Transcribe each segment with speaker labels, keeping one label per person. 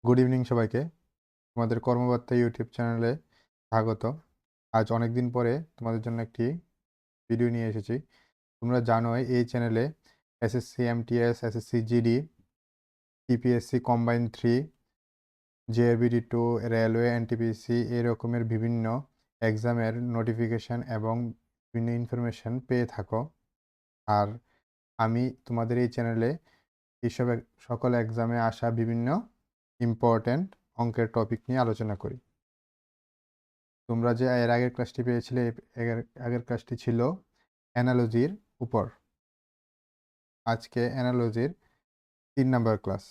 Speaker 1: Good evening সবাইকে। তোমাদের কর্মবার্তা YouTube চ্যানেলে স্বাগত। আজ অনেক দিন পরে তোমাদের জন্য একটি ভিডিও নিয়ে এসেছি। তোমরা জানোই এই চ্যানেলে SSC, MTS, SSC GD, TPSC combine 3, জেআরবিডি 2, railway, NTPC এই রকমের বিভিন্ন এক্সামের নোটিফিকেশান এবং বিভিন্ন ইনফরমেশান পেয়ে থাকো। আর আমি তোমাদের এই চ্যানেলে এইসব সকল এক্সামে আসা বিভিন্ন ইম্পর্ট্যান্ট অঙ্কের টপিক নিয়ে আলোচনা করি। তোমরা যে এর আগের ক্লাসটি পেয়েছিলে, আগের ক্লাসটি ছিল অ্যানালজির উপর। আজকে অ্যানালজির 3 নাম্বার ক্লাস।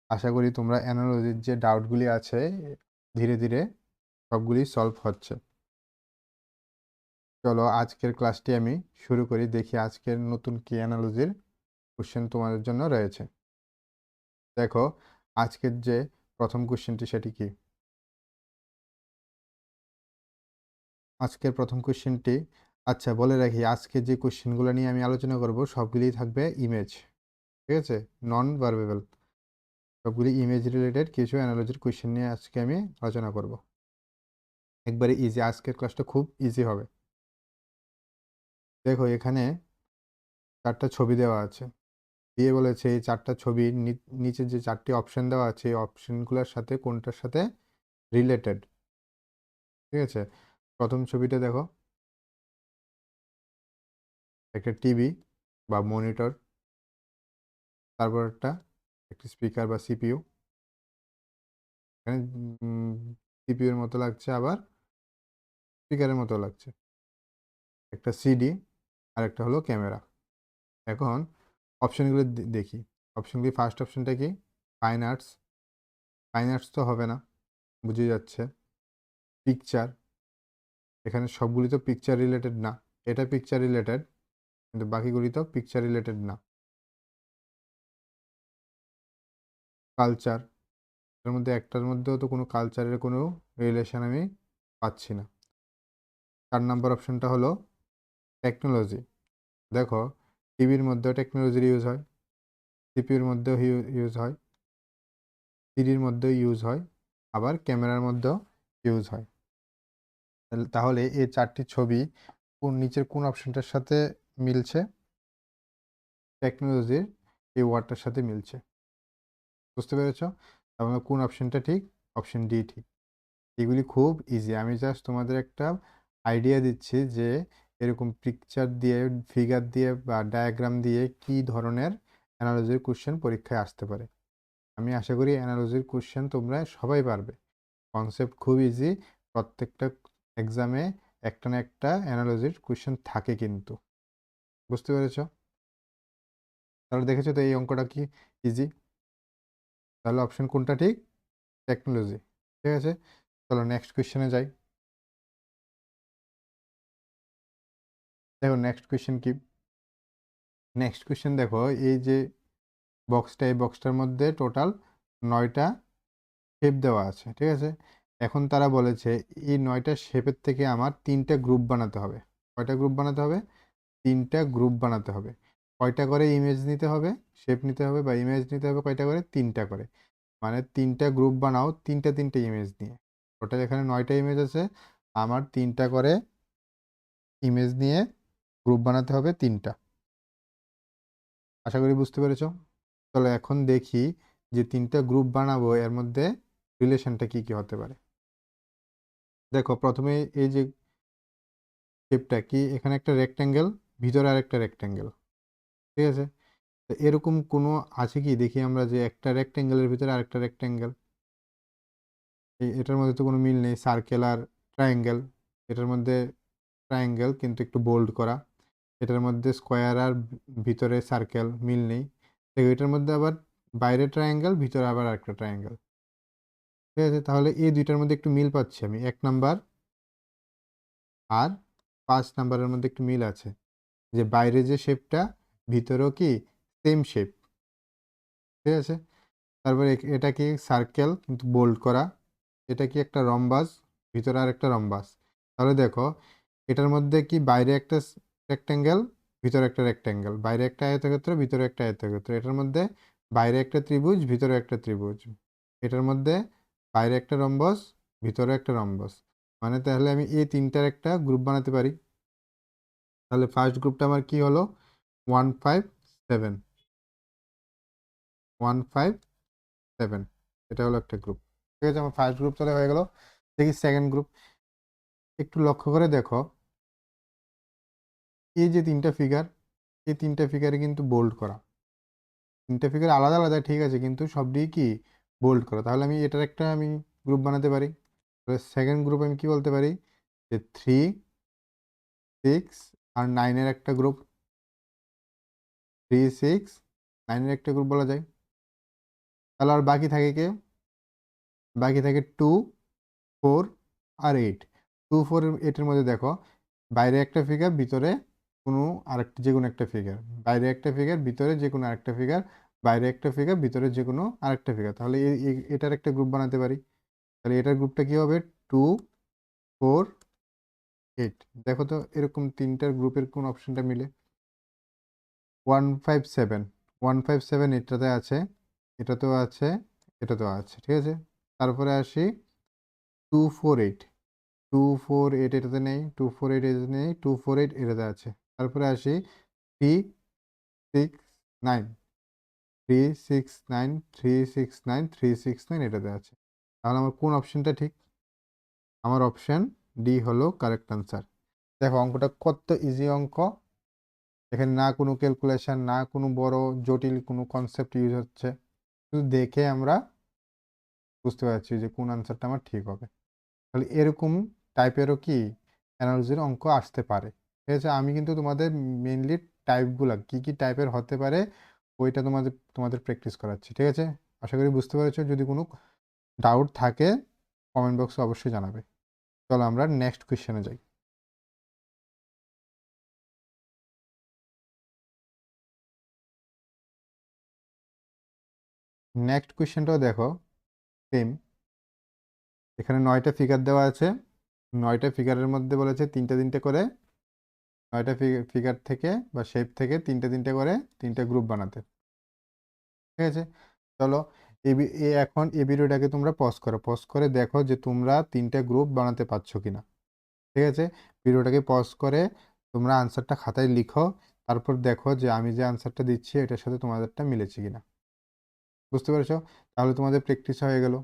Speaker 1: আশা করি তোমরা অ্যানালজির যে ডাউটগুলি আছে ধীরে ধীরে সবগুলি সলভ হচ্ছে। চলো আজকের ক্লাসটি আমি শুরু করি, দেখি আজকের নতুন কি অ্যানালজির কোশ্চেন তোমাদের জন্য রয়েছে। দেখো আজকের যে প্রথম কোশ্চেনটি সেটি কি? আজকের প্রথম কোশ্চেনটি, আচ্ছা বলে রাখি, আজকে যে কোশ্চেনগুলো নিয়ে আমি আলোচনা করব সবগুলিই থাকবে ইমেজ, ঠিক আছে, নন ভার্বেবল। সবগুলি ইমেজ রিলেটেড কিছু অ্যানালজির কোশ্চেন নিয়ে আজকে আমি আলোচনা করব। একবারে ইজি, আজকের ক্লাসটা খুব ইজি হবে। দেখো এখানে 4টা ছবি দেওয়া আছে, দিয়ে বলেছে এই 4টা ছবির নিচে যে 4টি অপশন দেওয়া আছে এই অপশনগুলোর সাথে কোনটার সাথে রিলেটেড, ঠিক আছে। প্রথম ছবিটা দেখো, একটা টিভি বা মনিটর, তারপর একটি স্পিকার বা সিপিইউ, এখানে সিপিইউর মতো লাগছে আবার স্পিকারের মতো লাগছে, একটা সিডি আর একটা হলো ক্যামেরা। এখন অপশনগুলো দেখি। অপশনগুলি, ফার্স্ট অপশনটা কি? Fine arts. ফাইন আর্টস তো হবে না, বুঝে যাচ্ছে। পিকচার, এখানে সবগুলি তো পিকচার রিলেটেড না, এটা পিকচার রিলেটেড কিন্তু বাকিগুলি তো পিকচার রিলেটেড না। কালচার, এর মধ্যে একটার মধ্যেও তো কোনো কালচারের কোনো রিলেশন আমি পাচ্ছি না। 4 নাম্বার অপশনটা হলো টেকনোলজি। দেখো টিভির মধ্যেও টেকনোলজির ইউজ হয়, সিপিইউর মধ্যেও ইউজ হয়, সিডির মধ্যেও ইউজ হয়, আবার ক্যামেরার মধ্যেও ইউজ হয়। তাহলে এই 4টি ছবি নিচের কোন অপশনটার সাথে মিলছে? টেকনোলজির এই ওয়ার্ডটার সাথে মিলছে। বুঝতে পেরেছ? তাহলে কোন অপশনটা ঠিক? অপশন ডি ঠিক। এগুলি খুব ইজি, আমি জাস্ট তোমাদের একটা আইডিয়া দিচ্ছি যে এরকম পিকচার দিয়ে, ফিগার দিয়ে বা ডায়াগ্রাম দিয়ে কি ধরনের অ্যানালজির কোশ্চেন পরীক্ষায় আসতে পারে। আমি আশা করি অ্যানালজির কোশ্চেন তোমরা সবাই পারবে। কনসেপ্ট খুব ইজি, প্রত্যেকটা এক্সামে একটা না একটা অ্যানালজির কোশ্চেন থাকে কিন্তু। বুঝতে পেরেছ? তাহলে দেখেছো তো এই অঙ্কটা কি ইজি। তাহলে অপশন কোনটা ঠিক? টেকনোলজি। ঠিক আছে, চলো নেক্সট কোশ্চেনে যাই। দেখো নেক্সট কোশ্চেন কি? নেক্সট কোশ্চেন দেখো, এই যে বক্সটা, এই বক্সটার মধ্যে টোটাল 9টা শেপ দেওয়া আছে, ঠিক আছে। এখন তারা বলেছে এই 9টা শেপের থেকে আমার 3টা গ্রুপ বানাতে হবে। কয়টা গ্রুপ বানাতে হবে? 3টা গ্রুপ বানাতে হবে। কয়টা করে ইমেজ নিতে হবে, শেপ নিতে হবে বা ইমেজ নিতে হবে কয়টা করে? 3টা করে। মানে 3টা গ্রুপ বানাও 3টা ইমেজ নিয়ে। টোটাল এখানে 9টা ইমেজ আছে, আমার 3টা করে ইমেজ নিয়ে গ্রুপ বানাতে হবে 3টা। আশা করি বুঝতে পেরেছো। চলো এখন দেখি যে 3টা গ্রুপ বানাবো এর মধ্যে রিলেশনটা কি কি হতে পারে। দেখো প্রথমে এই যে শেপটা কি, এখানে একটা রেক্ট্যাঙ্গেল, ভিতরে আরেকটা রেক্ট্যাঙ্গেল, ঠিক আছে। তো এরকম কোনো আছে কি দেখি আমরা, যে একটা রেক্ট্যাঙ্গেলের ভিতরে আরেকটা রেক্ট্যাঙ্গেল, এটার মধ্যে তো কোনো মিল নেই। সার্কেল আর ট্রায়াঙ্গেল, এটার মধ্যে ট্রায়াঙ্গেল কিন্তু একটু বোল্ড করা, এটার মধ্যে স্কোয়ার আর ভিতরে সার্কেল, মিল নেই। দেখো এটার মধ্যে আবার বাইরে ট্রায়াঙ্গেল, ভিতরে আবার আরেকটা ট্রায়াঙ্গেল, ঠিক আছে। তাহলে এই দুইটার মধ্যে একটু মিল পাচ্ছি আমি, 1 নাম্বার আর 5 নাম্বারের মধ্যে একটু মিল আছে, যে বাইরে যে শেপটা ভিতরেও কি সেম শেপ, ঠিক আছে। তারপরে এটা কি সার্কেল কিন্তু বোল্ড করা, এটা কি একটা রম্বাস, ভিতরে আর একটা রম্বাস। তাহলে দেখো এটার মধ্যে কি বাইরে একটা রেক্ট্যাঙ্গেল, ভিতরে একটা রেক্ট্যাঙ্গেল, বাইরে একটা আয়তক্ষেত্র, ভিতরে একটা আয়তক্ষেত্র, এটার মধ্যে বাইরে একটা ত্রিভুজ, ভিতরে একটা ত্রিভুজ, এটার মধ্যে বাইরে একটা রম্বস, ভিতরে একটা রম্বস। মানে তাহলে আমি এই ৩ টার একটা গ্রুপ বানাতে পারি। তাহলে ফার্স্ট গ্রুপটা আমার কি হলো? 157, 157 এটা হলো একটা গ্রুপ। ঠিক আছে? আমার ফার্স্ট গ্রুপ তাহলে হয়ে গেল। দেখি সেকেন্ড গ্রুপ। একটু লক্ষ্য করে দেখো, এই যে ৩ টা ফিগার, এই ৩ টা ফিগারে কিন্তু বোল্ড করা। ৩ টা ফিগার আলাদা, আলাদা ঠিক আছে, কিন্তু সবটিই কি বোল্ড করা। তাহলে আমি এটার একটা আমি গ্রুপ বানাতে পারি। তাহলে সেকেন্ড গ্রুপ আমি কি বলতে পারি? যে 3, 6 আর 9 এর একটা গ্রুপ। 3, 6, 9 এর একটা গ্রুপ বলা যায়। তাহলে আর বাকি থাকে কে? বাকি থাকে 2, 4 আর 8। 2, 4 8 এর মধ্যে দেখো, বাইরে একটা ফিগার, ভিতরে কোনো আরেকটা যেকোনো একটা ফিগার। বাইরে একটা ফিগার, ভিতরে যেকোনো আরেকটা ফিগার। বাইরে একটা ফিগার, ভিতরে যেকোনো আরেকটা ফিগার। তাহলে এটার একটা গ্রুপ বানাতে পারি। তাহলে এটার গ্রুপটা কি হবে? 2, 4, 8। দেখো তো এরকম ৩ টার গ্রুপের কোন অপশনটা মিলে? 157, 157 এটাতে আছে, এটাতেও আছে, এটাতেও আছে। ঠিক আছে? তারপরে আসি 248, 248 এটাতে নেই, 248 এটাতে নেই, 248 এটাতে আছে। তারপরে আসি 369, 369, 369, 369 এটাতে আছে। তাহলে আমার কোন অপশনটা ঠিক? আমার অপশন ডি হলো কারেক্ট আনসার। দেখো অঙ্কটা কত ইজি অঙ্ক। এখানে না কোনো ক্যালকুলেশন, না কোনো বড় জটিল কোনো কনসেপ্ট ইউজ হচ্ছে। শুধু দেখে আমরা বুঝতে পারছি যে কোন আনসারটা আমার ঠিক হবে। তাহলে এরকম টাইপেরও কি অ্যানালজির অঙ্ক আসতে পারে। ঠিক আছে? আমি কিন্তু তোমাদের মেইনলি টাইপগুলা কি, কি টাইপের হতে পারে ওইটা তোমাদের প্র্যাকটিস করাচ্ছি। ঠিক আছে? আশা করি বুঝতে পেরেছো। যদি কোনো ডাউট থাকে কমেন্ট বক্সে অবশ্যই জানাবে। চলো আমরা নেক্সট কোয়েশ্চেনে যাই। নেক্সট কোয়েশ্চেনটাও দেখো সেম। এখানে 9টা ফিগার দেওয়া আছে। 9টা ফিগারের মধ্যে বলেছে 3টে 3টে করে 9টা ফিগার থেকে বা শেপ থেকে 3টে 3টে করে 3টে গ্রুপ বানাতে। ঠিক আছে? চলো এখন এই ভিডিওটাকে তোমরা পজ করো। পজ করে দেখো যে তোমরা 3টে গ্রুপ বানাতে পারছো কিনা। ঠিক আছে? ভিডিওটাকে পজ করে তোমরা আনসারটা খাতায় লিখো। তারপর দেখো যে আমি যে আনসারটা দিচ্ছি এটার সাথে তোমাদেরটা মিলেছে কিনা। বুঝতে পেরেছো? তাহলে তোমাদের প্র্যাকটিস হয়ে গেল।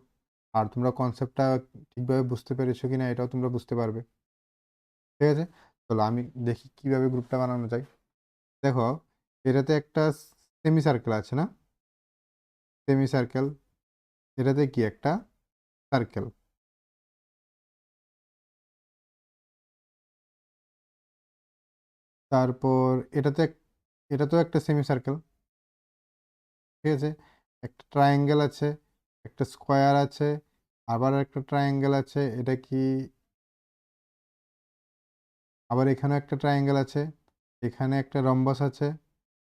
Speaker 1: আর তোমরা কনসেপ্টটা ঠিকভাবে বুঝতে পেরেছো কিনা এটাও তোমরা বুঝতে পারবে। ঠিক আছে? চলো আমি দেখি কিভাবে গ্রুপটা বানানো যায়। দেখো এটাতে একটা সেমি সার্কেল আছে না? Semi circle. এটাতে কি একটা সার্কেল। তারপর এটাতেও একটা সেমি সার্কেল। ঠিক আছে? একটা ট্রায়াঙ্গেল আছে, একটা স্কোয়ার আছে, আবার একটা ট্রায়াঙ্গেল আছে। এটা কি? আবার এখানে একটা ট্রায়াঙ্গেল আছে, এখানে একটা রম্বস আছে,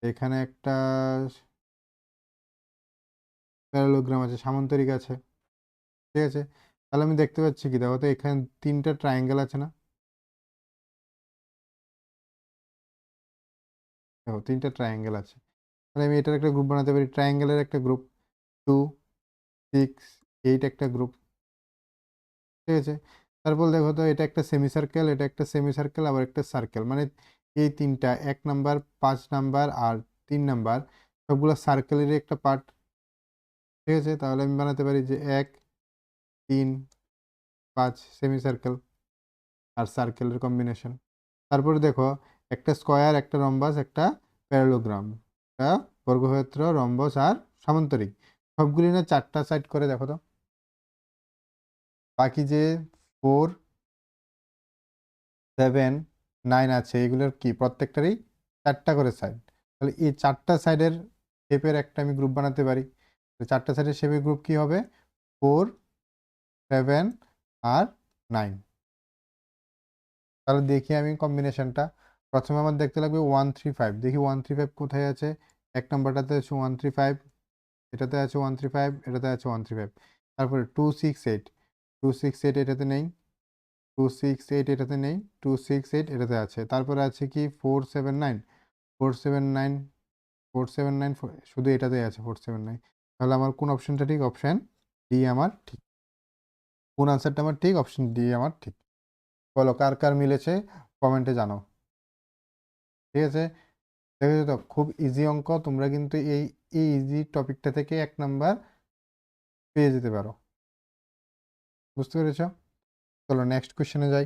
Speaker 1: এখানে একটা প্যারালোগ্রাম আছে, সামান্তরিক আছে। ঠিক আছে? তাহলে আমি দেখতে পাচ্ছি কি, দেখো তো এখানে 3টা ট্রায়াঙ্গেল আছে না? দেখো 3টা ট্রায়াঙ্গেল আছে। তাহলে আমি এটার একটা গ্রুপ বানাতে পারি। ট্রায়াঙ্গেলের একটা গ্রুপ 2, 6, 8 একটা গ্রুপ। ঠিক আছে? তারপর দেখো তো এটা একটা সেমি সার্কেল, এটা একটা সেমি সার্কেল, আবার একটা সার্কেল। মানে এই 3টা 1 নাম্বার, 5 নাম্বার আর 3 নাম্বার সবগুলো সার্কেলেরই একটা পার্ট। ঠিক আছে? তাহলে আমি বানাতে পারি যে 1, 3, 5 সেমি সার্কেল আর সার্কেলের কম্বিনেশন। তারপরে দেখো একটা স্কোয়ার, একটা রম্বাস, একটা প্যারালোগ্রাম, একটা বর্গক্ষেত্র, রম্বস আর সামান্তরিক। সবগুলি না 4টা সাইড করে দেখো তো। বাকি যে 4, 7, 9 আছে এগুলোর কি প্রত্যেকটারই 4টা করে সাইড। তাহলে এই 4টা সাইডের শেপের একটা আমি গ্রুপ বানাতে পারি। 4টা সাইডের শেপের গ্রুপ কি হবে? 4, 7 আর 9। তাহলে দেখি আমি কম্বিনেশনটা। প্রথমে আমার দেখতে লাগবে 135। দেখি 135 কোথায় আছে? 1 নাম্বারটাতে আছে 135, এটাতে আছে 135, এটাতে আছে 135। তারপরে 268, 268 এটাতে নেই, 268 এটাতে নেই, 268 এটাতে আছে। তারপরে আছে কি 479, 479, 479 শুধু এটাতেই আছে 479। তাহলে আমার কোন অপশনটা ঠিক? অপশন ডি আমার ঠিক। কোন আনসারটা আমার ঠিক? অপশন ডি আমার ঠিক। বলো কার কার মিলেছে কমেন্টে জানাও। ঠিক আছে? দেখেছো তো খুব ইজি অঙ্ক, তোমরা কিন্তু এই ইজি টপিকটা থেকে 1 নাম্বার পেয়ে যেতে পারো। বুঝতে পেরেছো? চলো নেক্সট কোশ্চেনে যাই।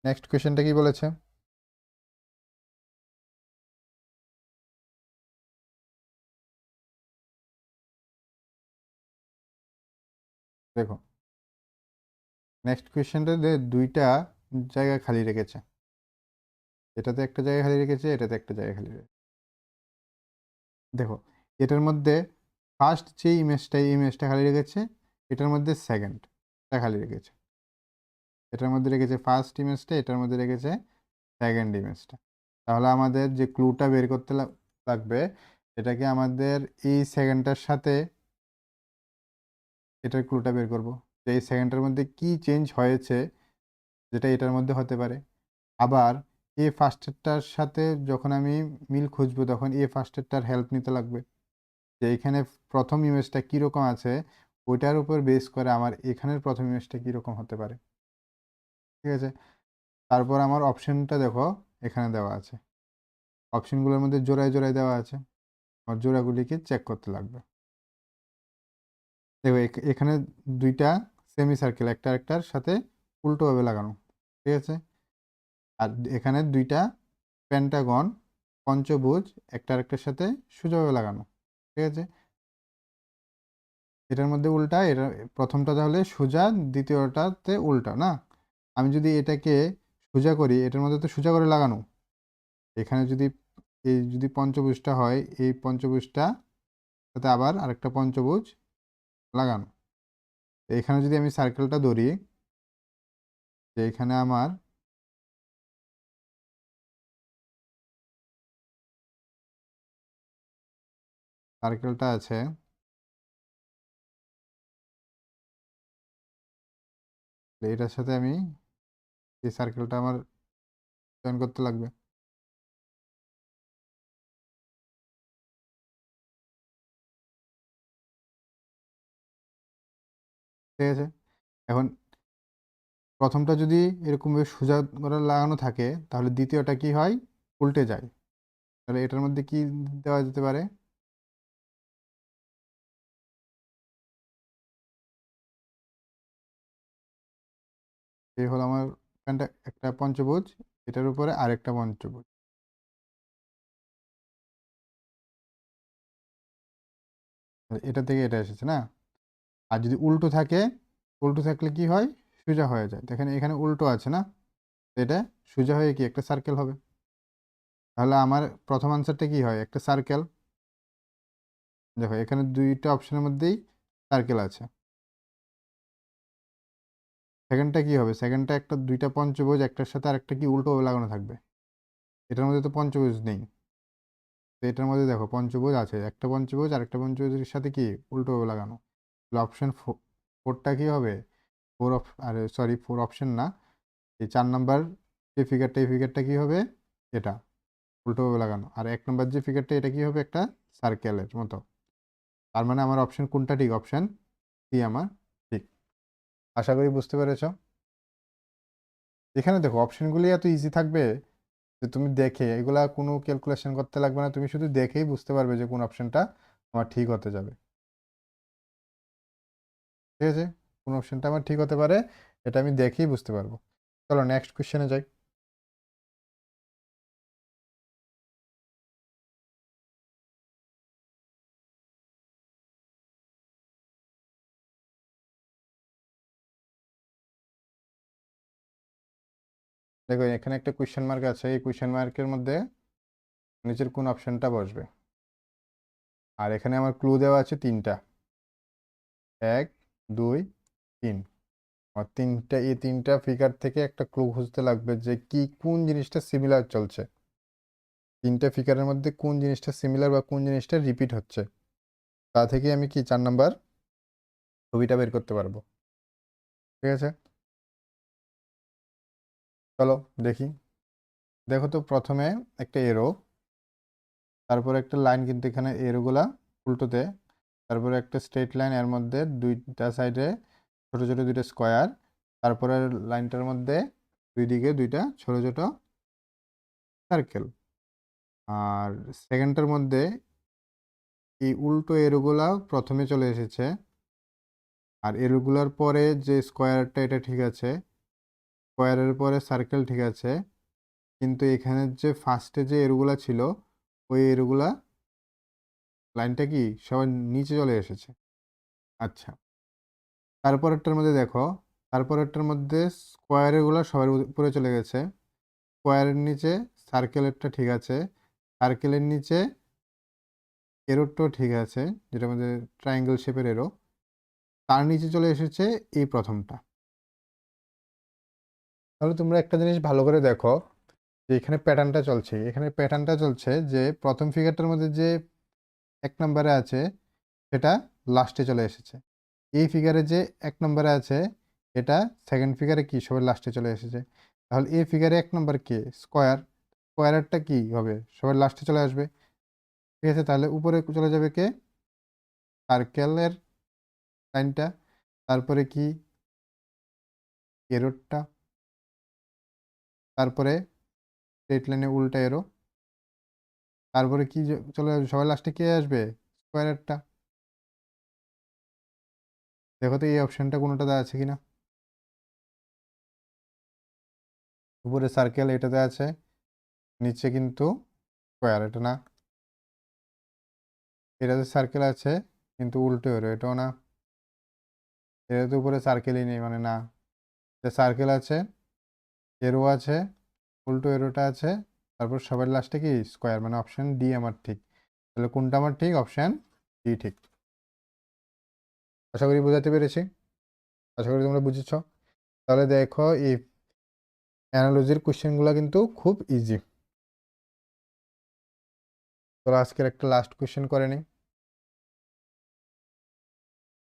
Speaker 1: নেক্সট কোশ্চেনটা কি বলেছে? দেখো নেক্সট কোশ্চেনটাতে 2টা জায়গা খালি রেখেছে। এটাতে একটা জায়গা খালি রেখেছে, এটাতে একটা জায়গা খালি রেখেছে। দেখো এটার মধ্যে ফার্স্ট যে ইমেজটা, এই ইমেজটা খালি রেখেছে, এটার মধ্যে সেকেন্ডটা খালি রেখেছে। এটার মধ্যে রেখেছে ফার্স্ট ইমেজটা, এটার মধ্যে রেখেছে সেকেন্ড ইমেজটা। তাহলে আমাদের যে ক্লুটা বের করতে লাগবে, এটাকে আমাদের এই সেকেন্ডটার সাথে এটার ক্লুটা বের করব, যে এই সেকেন্ডটার মধ্যে কি চেঞ্জ হয়েছে, যেটা এটার মধ্যে হতে পারে। আবার এ ফার্স্টেরটার সাথে যখন আমি মিল খুঁজবো, তখন এ ফার্স্টেরটার হেল্প নিতে লাগবে, যে এখানে প্রথম ইমেজটা কীরকম আছে, ওইটার উপর বেস করে আমার এখানের প্রথম ইমেজটা কীরকম হতে পারে। ঠিক আছে? তারপর আমার অপশনটা দেখো এখানে দেওয়া আছে, অপশনগুলোর মধ্যে জোড়ায় জোড়ায় দেওয়া আছে, আমার জোড়াগুলিকে চেক করতে লাগবে। দেখো এখানে 2টা সেমি সার্কেল একটা আরেকটার সাথে উল্টোভাবে লাগানো। ঠিক আছে? আর এখানে 2টা পেন্টাগন পঞ্চভুজ একটা আরেকটার সাথে সোজাভাবে লাগানো। ঠিক আছে? এটার মধ্যে উল্টা, এটা প্রথমটা তাহলে সোজা, দ্বিতীয়টাতে উল্টা না? আমি যদি এটাকে সোজা করি, এটার মধ্যে তো সোজা করে লাগানো। এখানে যদি এই যদি পঞ্চভুজটা হয়, এই পঞ্চভুজটা সাথে আবার আরেকটা পঞ্চভুজ লাগানো। এখানে যদি আমি সার্কেলটা ধরি, যে এখানে আমার সার্কেলটা আছে, এটার সাথে আমি এই সার্কেলটা আমার জয়েন করতে লাগবে। ঠিক আছে? এখন প্রথমটা যদি এরকমভাবে সোজা করে লাগানো থাকে, তাহলে দ্বিতীয়টা কি হয়? উল্টে যায়। তাহলে এটার মধ্যে কি দেওয়া যেতে পারে? এই হলো আমার একটা পঞ্চভুজ, এটার উপরে আরেকটা পঞ্চভুজ। এটা থেকে এটা এসেছে না? আর যদি উল্টো থাকে, উল্টো থাকলে কি হয়? সোজা হয়ে যায়। দেখেন এখানে উল্টো আছে না? এটা সোজা হয়ে কি একটা সার্কেল হবে। তাহলে আমার প্রথম আনসারটা কি হয়? একটা সার্কেল। দেখো এখানে 2টা অপশনের মধ্যেই সার্কেল আছে। সেকেন্ডটা কি হবে? সেকেন্ডটা একটা 2টা পঞ্চভুজ একটার সাথে আরেকটা কি উল্টো লাগানো থাকবে। এটার মধ্যে তো পঞ্চভুজ নেই। তো এটার মধ্যে দেখো পঞ্চভুজ আছে, একটা পঞ্চভুজ আরেকটা পঞ্চভুজের সাথে কি উল্টো লাগানো। অপশন ফোরটা কি হবে? আরে সরি, 4 অপশন না, এই 4 নাম্বার যে ফিগারটা, এই ফিগারটা কি হবে? এটা উল্টোভাবে লাগানো। আর 1 নাম্বার যে ফিগারটা, এটা কি হবে? একটা সার্কেলের মতো। তার মানে আমার অপশন কোনটা ঠিক? অপশন সি আমার ঠিক। আশা করি বুঝতে পেরেছ। এখানে দেখো অপশনগুলি এত ইজি থাকবে যে তুমি দেখে এগুলা কোনো ক্যালকুলেশন করতে লাগবে না, তুমি শুধু দেখেই বুঝতে পারবে যে কোন অপশনটা আমার ঠিক হতে যাবে। ঠিক আছে? কোন অপশনটা আমার ঠিক হতে পারে, এটা আমি দেখেই বুঝতে পারবো। চলো নেক্সট কোশ্চেনে যাই। দেখো এখানে একটা কোয়েশ্চেন মার্ক আছে, এই কোয়েশ্চেন মার্কের মধ্যে নিচের কোন অপশনটা বসবে। আর এখানে আমার ক্লু দেওয়া আছে 3টা, 1 2 3। আর এই 3টা ফিগার থেকে একটা ক্লু খুঁজতে লাগবে যে কি কোন জিনিসটা সিমিলার চলছে, 3টা ফিগারের মধ্যে কোন জিনিসটা সিমিলার বা কোন জিনিসটা রিপিট হচ্ছে। তা থেকে আমি কি 4 নাম্বার ছবিটা বের করতে পারবো। ঠিক আছে? চলো দেখি। দেখো তো প্রথমে একটা এরো, তারপরে একটা লাইন কিন্তু এখানে এরগুলা উল্টোতে, তারপরে একটা স্ট্রেট লাইন, এর মধ্যে দুইটা সাইডে ছোট ছোট দুইটা স্কোয়ার, তারপরে লাইনটার মধ্যে দুই দিকে দুইটা ছোট ছোট সার্কেল। আর সেকেন্ডটার মধ্যে এই উল্টো এরোগুলা প্রথমে চলে এসেছে, আর এরোগুলার পরে যে স্কোয়ারটা এটা ঠিক আছে, স্কোয়ারের পরে সার্কেল ঠিক আছে, কিন্তু এখানে যে ফার্স্টে যে এরোগুলা ছিল ওই এরোগুলা লাইনটা কি সবার নিচে চলে এসেছে। আচ্ছা, তারপরেরটার মধ্যে দেখো, তারপরেরটার মধ্যে স্কোয়ারেরগুলো সবার উপরে চলে গেছে, স্কোয়ারের নিচে সার্কেলেরটা ঠিক আছে, সার্কেলের নিচে এরোটাও ঠিক আছে, যেটার মধ্যে ট্রায়াঙ্গেল শেপের এরো, তার নিচে চলে এসেছে এই প্রথমটা। তাহলে তোমরা একটা জিনিস ভালো করে দেখো যে এখানে প্যাটার্নটা চলছে, এখানে প্যাটার্নটা চলছে যে প্রথম ফিগারটার মধ্যে যে 1 নম্বরে আছে সেটা লাস্টে চলে এসেছে। এই ফিগারে যে 1 নম্বরে আছে এটা সেকেন্ড ফিগারে কি সবার লাস্টে চলে এসেছে। তাহলে এই ফিগারে 1 নম্বর কে? স্কোয়ার। স্কোয়ারেরটা কি হবে? সবার লাস্টে চলে আসবে। ঠিক আছে? তাহলে উপরে চলে যাবে কে? সার্কেলের লাইনটা। তারপরে কি? এরোরটা। তারপরে স্ট্রেট লাইনে উল্টা এরো। তারপরে কি চলে আসবে? সবার লাস্টে কে আসবে? স্কোয়ারেরটা। দেখো তো এই অপশনটা কোনোটাতে আছে কিনা। উপরে সার্কেল এটাতে আছে, নিচে কিন্তু স্কোয়ার, এটা না। এটাতে সার্কেল আছে কিন্তু উল্টো এরো, এটাও না। এটাতে উপরে সার্কেলই নেই, মানে না। এটা সার্কেল আছে, এরো আছে, উল্টো এরোটা আছে, তারপর সবার লাস্টে কি স্কোয়ার, মানে অপশন ডি আমার ঠিক। তাহলে কোনটা আমার ঠিক? অপশন ডি ঠিক। আশা করি বোঝাতে পেরেছি, আশা করি তোমরা বুঝেছ। তাহলে দেখো এই অ্যানালজির কোশ্চেনগুলো কিন্তু খুব ইজি। তো আজকের একটা লাস্ট কোশ্চেন করে নিই।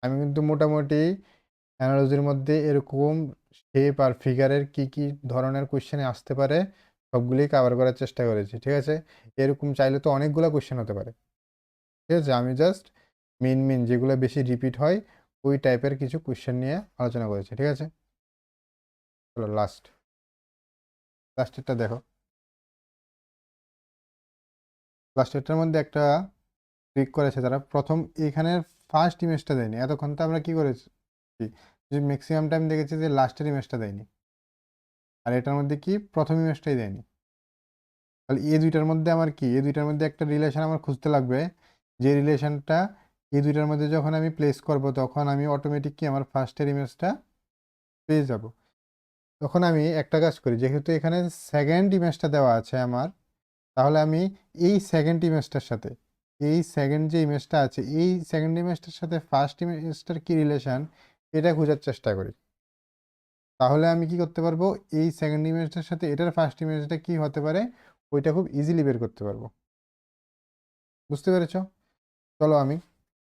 Speaker 1: আমি কিন্তু মোটামুটি অ্যানালজির মধ্যে এরকম শেপ আর ফিগারের কি কি ধরনের কোশ্চেনে আসতে পারে সবগুলোই কভার করার চেষ্টা করেছি। ঠিক আছে? এরকম চাইলে তো অনেকগুলো কোশ্চেন হতে পারে। ঠিক আছে? আমি জাস্ট মেন মেন যেগুলো বেশি রিপিট হয় ওই টাইপের কিছু কোশ্চেন নিয়ে আলোচনা করেছি। ঠিক আছে? চলো লাস্টেরটা দেখো। লাস্টেরটার মধ্যে একটা ট্রিক করেছে তারা, প্রথম এখানের ফার্স্ট ইমেজটা দেয়নি। এতক্ষণ তো আমরা কি করেছি, যে ম্যাক্সিমাম টাইম দেখেছি যে লাস্টের ইমেজটা দেয়নি, আর এটার মধ্যে কি প্রথম ইমেজটাই দেয়নি। তাহলে এই দুইটার মধ্যে আমার কি, এই দুইটার মধ্যে একটা রিলেশন আমার খুঁজতে লাগবে, যে রিলেশনটা এই দুইটার মধ্যে যখন আমি প্লেস করব তখন আমি অটোমেটিক কি আমার ফার্স্টের ইমেজটা পেয়ে যাব। তখন আমি একটা কাজ করি, যেহেতু এখানে সেকেন্ড ইমেজটা দেওয়া আছে আমার, তাহলে আমি এই সেকেন্ড ইমেজটার সাথে, এই সেকেন্ড যে ইমেজটা আছে এই সেকেন্ড ইমেজটার সাথে ফার্স্ট ইমেজটার কি রিলেশন এটা খোঁজার চেষ্টা করি। তাহলে আমি কি করতে পারবো, এই সেকেন্ড ইমেজটার সাথে এটার ফার্স্ট ইমেজটা কি হতে পারে ওইটা খুব ইজিলি বের করতে পারবো। বুঝতে পেরেছো? চলো আমি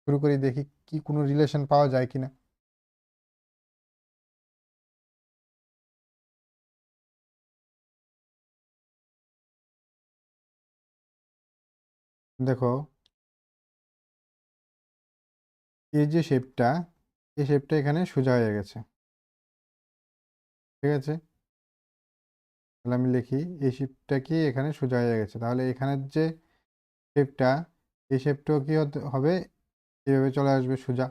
Speaker 1: শুরু করি, দেখি কি কোনো রিলেশন পাওয়া যায় কিনা। দেখো এই যে শেপটা, এই শেপটা এখানে সোজা হয়ে গেছে। ঠিক আছে? তাহলে আমি লিখি এই শেপটা কি এখানে সোজা হয়ে গেছে, তাহলে এখানের যে শেপটা এই শেপটাও কি হবে, এভাবে চলে আসবে সোজা।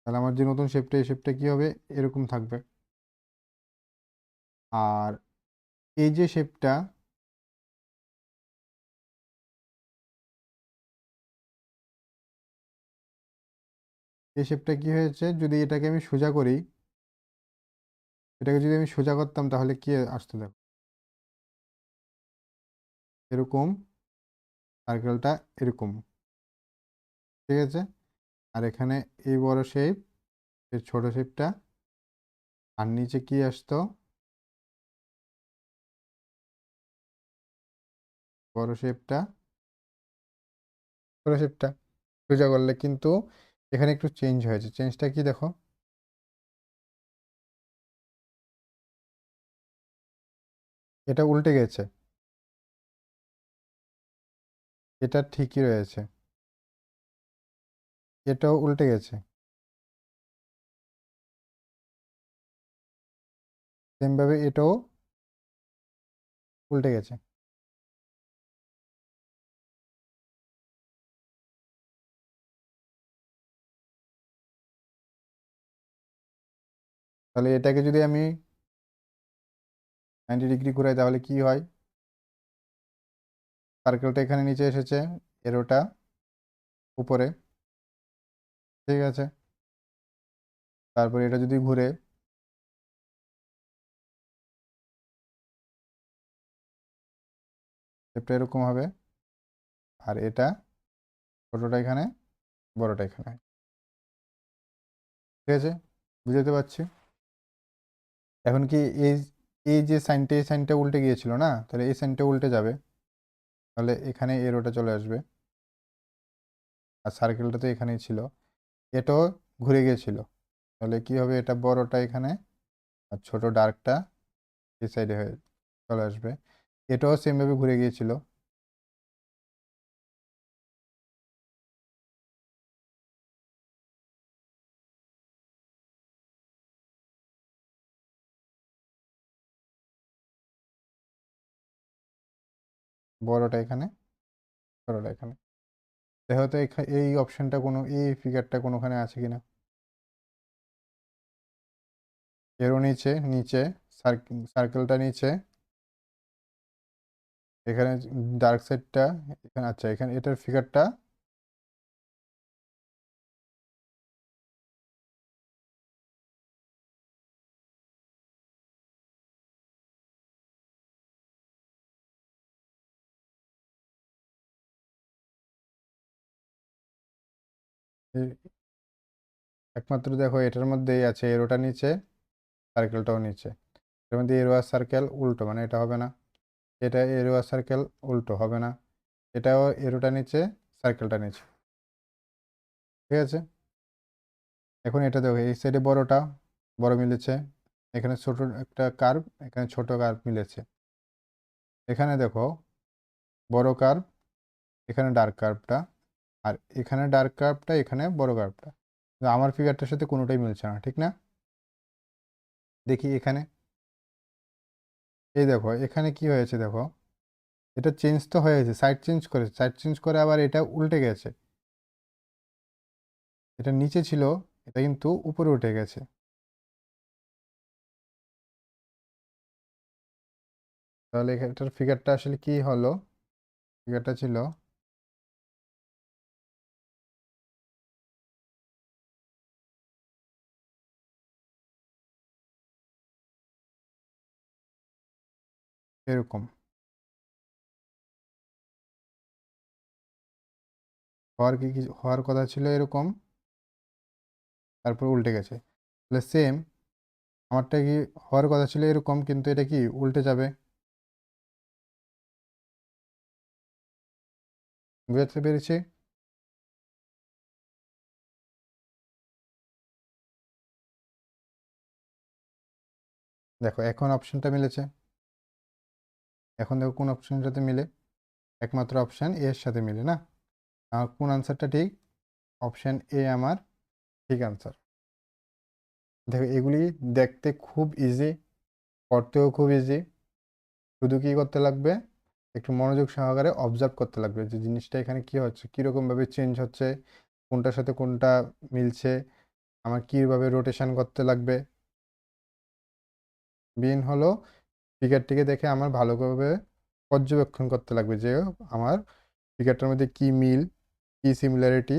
Speaker 1: তাহলে আমার যে নতুন শেপটা এই শেপটা কি হবে, এরকম থাকবে। আর এই যে শেপটা, এই শেপটা কি হয়েছে, যদি এটাকে আমি সোজা করি, এটাকে যদি আমি সোজা করতাম তাহলে কি আসতো দেখো, এরকম সার্কেলটা এরকম। ঠিক আছে? আর এখানে এই বড় শেপ, এই ছোট শেপটা, আর নিচে কি আসতো, বড় শেপটা, ছোট শেপটা। সোজা করলে কিন্তু এখানে একটু চেঞ্জ হয়েছে, চেঞ্জটা কি দেখো, এটা উল্টে গেছে। এটা ঠিকই রয়েছে, এটাও উল্টে গেছে, সেমভাবে এটাও উল্টে গেছে। তাহলে এটাকে যদি আমি 90 ডিগ্রি ঘুরাই তাহলে কি হয়? সার্কেলটা এখানে নিচে এসেছে, এরোটা উপরে, ঠিক আছে। তারপর এটা যদি ঘুরে, শেপটা এরকম হবে, আর এটা ছোটোটা এখানে, বড়টা এখানে, ঠিক আছে, বুঝতে পারছি। এখন কি এই এই যে সাইনটা, এই সাইনটা উল্টে গিয়েছিল না, তাহলে এই সাইনটা উল্টে যাবে, তাহলে এখানে এরোটা চলে আসবে, আর সার্কেলটা তো এখানেই ছিল, এটাও ঘুরে গিয়েছিল, তাহলে কি হবে, এটা বড়টা এখানে আর ছোট ডার্কটা এই সাইডে হয়ে চলে আসবে, এটাও সেমভাবে ঘুরে গিয়েছিল, বড়টা এখানে, ছোটটা এখানে। দেখো তো এই অপশনটা কোনো, এই ফিগারটা কোনোখানে আছে কিনা। এরও নিচে, নিচে সার্কেলটা নিচে, এখানে ডার্ক সাইডটা এখানে, আচ্ছা এখানে এটার ফিগারটা একমাত্র দেখো এটার মধ্যেই আছে, এরোটা নিচে, সার্কেলটাও নিচে, এর মধ্যে এরো আর সার্কেল উল্টো, মানে এটা হবে না, এটা এরো আর সার্কেল উল্টো হবে না, এটাও এরোটা নিচে, সার্কেলটা নিচে, ঠিক আছে। এখন এটা দেখো, এই সাইডে বড়টা বড় মিলেছে, এখানে ছোট একটা কার্ভ, এখানে ছোট কার্ভ মিলেছে, এখানে দেখো বড় কার্ভ, এখানে ডার্ক কার্ভটা, আর এখানে ডার্ক কার্ভটা, এখানে বড় কার্ভটা, আমার ফিগারটার সাথে কোনোটাই মিলছে না, ঠিক না। দেখি এখানে, এই দেখো এখানে কি হয়েছে দেখো, এটা চেঞ্জ তো হয়েছে, সাইড চেঞ্জ করেছে, সাইড চেঞ্জ করে আবার এটা উল্টে গেছে, এটা নিচে ছিল, এটা কিন্তু উপরে উঠে গেছে, তাহলে এটার ফিগারটা আসলে কি হলো, ফিগারটা ছিল এরকম, হওয়ার কথা ছিল এরকম, তারপর উল্টে গেছে, তাহলে সেম আমারটা কি হওয়ার কথা ছিল এরকম, কিন্তু এটা কি উল্টে যাবে, বুঝতে পেরেছি। দেখো এখন অপশনটা মিলেছে, এখন দেখো কোন অপশনের সাথে মিলে, একমাত্র অপশন এ এর সাথে মিলে না, আমার কোন আনসারটা ঠিক, অপশন এ আমার ঠিক আনসার। দেখো এগুলি দেখতে খুব ইজি, করতেও খুব ইজি, শুধু কি করতে লাগবে, একটু মনোযোগ সহকারে অবজার্ভ করতে লাগবে যে জিনিসটা এখানে কি হচ্ছে, কীরকমভাবে চেঞ্জ হচ্ছে, কোনটার সাথে কোনটা মিলছে, আমার কীভাবে রোটেশন করতে লাগবে, মেন হলো ফিগারটিকে দেখে আমার ভালোভাবে পর্যবেক্ষণ করতে লাগবে যে আমার ফিগারটার মধ্যে কি মিল, কি সিমিলারিটি,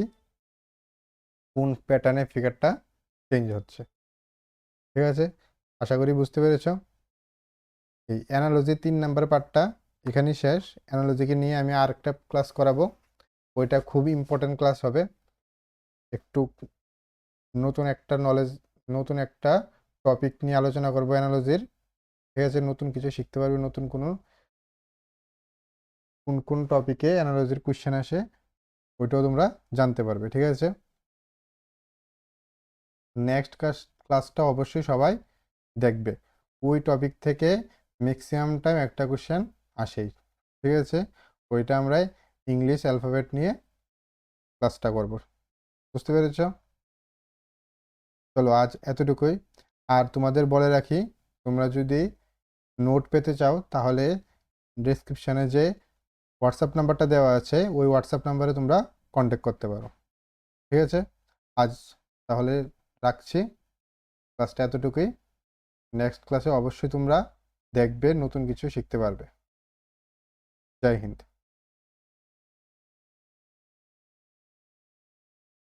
Speaker 1: কোন প্যাটার্নে ফিগারটা চেঞ্জ হচ্ছে, ঠিক আছে। আশা করি বুঝতে পেরেছো। এই অ্যানালজি 3 নাম্বার পার্টটা এখানেই শেষ, অ্যানালজিকে নিয়ে আমি আর একটা ক্লাস করাবো, ওইটা খুবই ইম্পর্টেন্ট ক্লাস হবে, একটু নতুন একটা নলেজ, নতুন একটা টপিক নিয়ে আলোচনা করবো অ্যানালজির, ঠিক আছে, নতুন কিছু শিখতে পারবে, নতুন কোনো কোন কোন টপিকে অ্যানালজির কোশ্চেন আসে ওইটাও তোমরা জানতে পারবে, ঠিক আছে। নেক্সট ক্লাসটা অবশ্যই সবাই দেখবে, ওই টপিক থেকে ম্যাক্সিমাম টাইম একটা কোশ্চেন আসেই, ঠিক আছে, ওইটা আমরা ইংলিশ অ্যালফাবেট নিয়ে ক্লাসটা করব। বুঝতে পেরেছ? চলো আজ এতটুকুই। আর তোমাদের বলে রাখি, তোমরা যদি নোট পেতে চাও তাহলে ডেসক্রিপশানে যে হোয়াটসঅ্যাপ নাম্বারটা দেওয়া আছে ওই হোয়াটসঅ্যাপ নাম্বারে তোমরা কন্ট্যাক্ট করতে পারো। ঠিক আছে? আজ তাহলে রাখছি, ক্লাসটা এতটুকুই। নেক্সট ক্লাসে অবশ্যই তোমরা দেখবে, নতুন কিছু শিখতে পারবে। জয় হিন্দ।